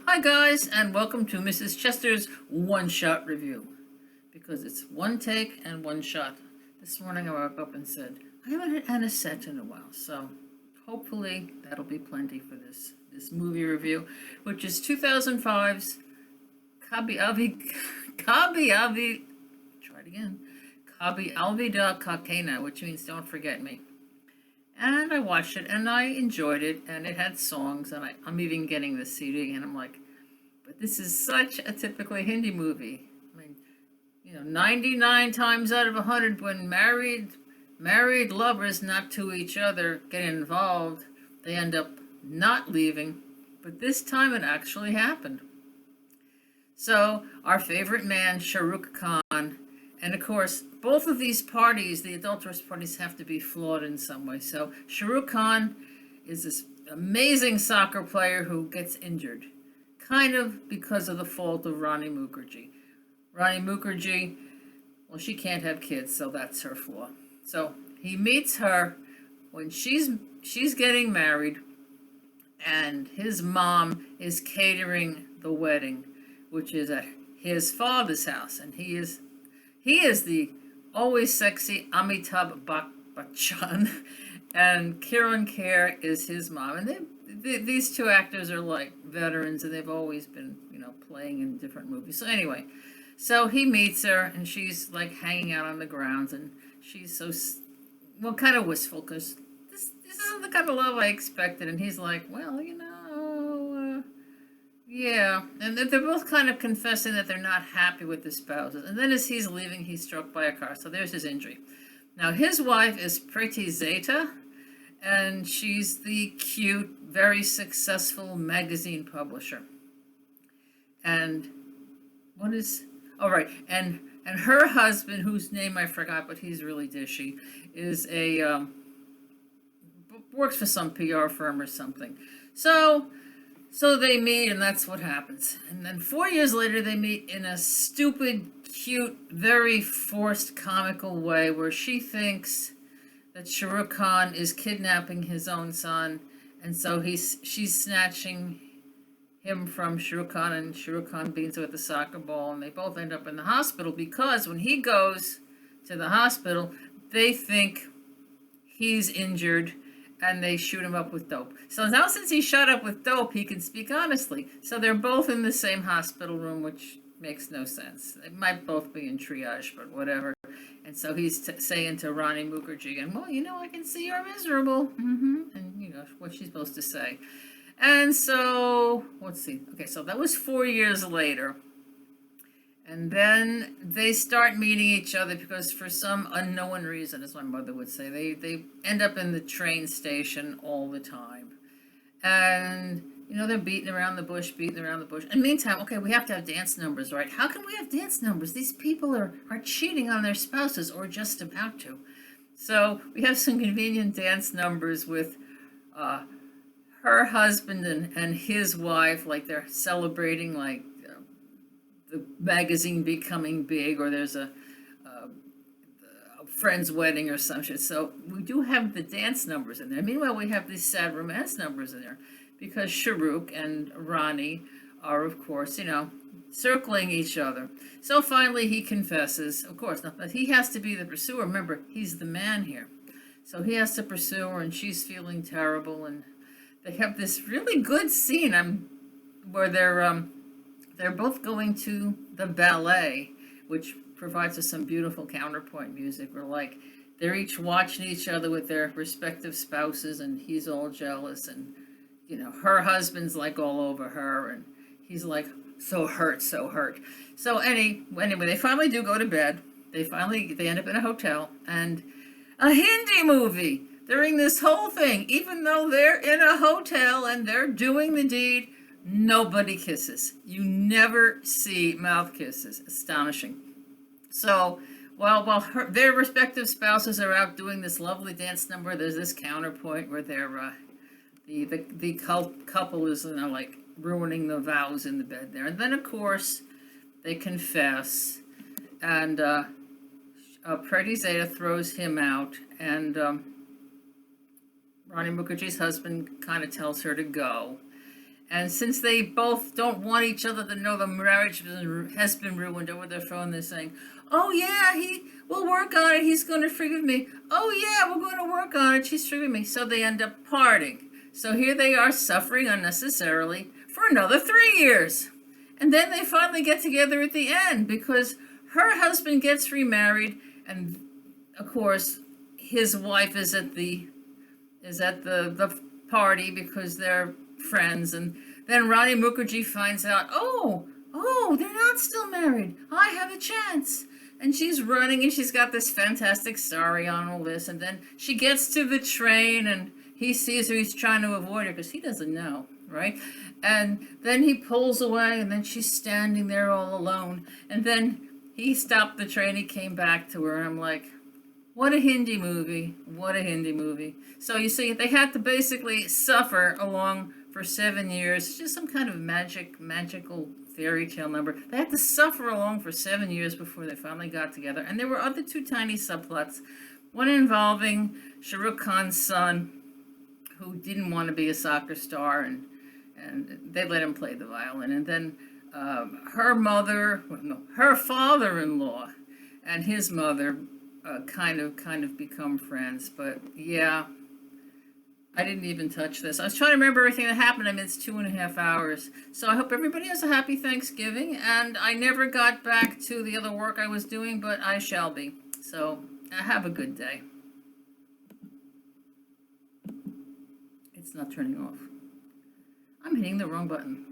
Hi guys, and welcome to Mrs. Chester's one-shot review. Because it's one take and one shot. This morning I woke up and said, I haven't had a set in a while, so hopefully that'll be plenty for this movie review, which is 2005's Kabhi Alvida Naa Kehna, which means Don't Forget Me. And I watched it and I enjoyed it, and it had songs, and I'm even getting the CD, and I'm like, but this is such a typically Hindi movie. I mean, 99 times out of 100 when married lovers not to each other get involved, they end up not leaving, but this time it actually happened. So our favorite man, Shah Rukh Khan, and of course, both of these parties, the adulterous parties, have to be flawed in some way. So Shah Rukh Khan is this amazing soccer player who gets injured, kind of because of the fault of Rani Mukherjee. Rani Mukherjee, well, she can't have kids, so that's her flaw. So he meets her when she's getting married, and his mom is catering the wedding, which is at his father's house, and he is the always sexy Amitabh Bachchan, and Kiran Kher is his mom. And these two actors are like veterans, and they've always been, playing in different movies. So anyway, so he meets her, and she's like hanging out on the grounds, and she's so, well, kind of wistful, because this isn't the kind of love I expected. And he's like, well, yeah, and they're both kind of confessing that they're not happy with the spouses. And then as he's leaving, he's struck by a car. So there's his injury. Now, his wife is Preeti Zeta, and she's the cute, very successful magazine publisher. And and her husband, whose name I forgot, but he's really dishy, is works for some PR firm or something. So they meet, and that's what happens. And then 4 years later, they meet in a stupid, cute, very forced, comical way where she thinks that Shah Rukh Khan is kidnapping his own son, and so she's snatching him from Shah Rukh Khan, and Shah Rukh Khan beats her with the soccer ball, and they both end up in the hospital because when he goes to the hospital, they think he's injured, and they shoot him up with dope. So now since he's shot up with dope, he can speak honestly. So they're both in the same hospital room, which makes no sense. They might both be in triage, but whatever. And so he's saying to Rani Mukherjee, and well, I can see you're miserable. And what she's supposed to say. And so, let's see. Okay, so that was 4 years later. And then they start meeting each other because for some unknown reason, as my mother would say, they end up in the train station all the time. And, they're beating around the bush. And meantime, okay, we have to have dance numbers, right? How can we have dance numbers? These people are cheating on their spouses, or just about to. So we have some convenient dance numbers with her husband and his wife, like they're celebrating, like, the magazine becoming big, or there's a friend's wedding or some shit. So we do have the dance numbers in there. Meanwhile, we have these sad romance numbers in there because Shah Rukh and Rani are, of course, circling each other. So finally he confesses, of course, now, but he has to be the pursuer. Remember, he's the man here. So he has to pursue her, and she's feeling terrible, and they have this really good scene where they're both going to the ballet, which provides us some beautiful counterpoint music. Where like they're each watching each other with their respective spouses, and he's all jealous, and her husband's like all over her, and he's like so hurt. So anyway, they finally do go to bed. They end up in a hotel, and a Hindi movie during this whole thing, even though they're in a hotel and they're doing the deed. Nobody kisses. You never see mouth kisses. Astonishing. So while their respective spouses are out doing this lovely dance number, there's this counterpoint where they're the couple is like ruining the vows in the bed there, and then of course they confess, and Preeti Zeta throws him out, and Rani Mukherjee's husband kind of tells her to go. And since they both don't want each other to know the marriage has been ruined, over their phone they're saying, "Oh yeah, we'll work on it. He's going to forgive me. Oh yeah, we're going to work on it. She's forgiving me." So they end up parting. So here they are suffering unnecessarily for another 3 years. And then they finally get together at the end because her husband gets remarried, and of course his wife is at the party because they're friends. And then Rani Mukherjee finds out, oh, they're not still married. I have a chance. And she's running, and she's got this fantastic sari on, all this. And then she gets to the train, and he sees her. He's trying to avoid her because he doesn't know, right? And then he pulls away, and then she's standing there all alone. And then he stopped the train. He came back to her, and I'm like, what a Hindi movie. What a Hindi movie. So you see, they had to basically suffer along for 7 years. It's just some kind of magical fairy tale number. They had to suffer along for 7 years before they finally got together. And there were other two tiny subplots. One involving Shah Rukh Khan's son, who didn't want to be a soccer star, and they let him play the violin. And then her father-in-law and his mother kind of become friends. But yeah, I didn't even touch this. I was trying to remember everything that happened. I mean, it's 2.5 hours. So I hope everybody has a happy Thanksgiving. And I never got back to the other work I was doing, but I shall be. So have a good day. It's not turning off. I'm hitting the wrong button.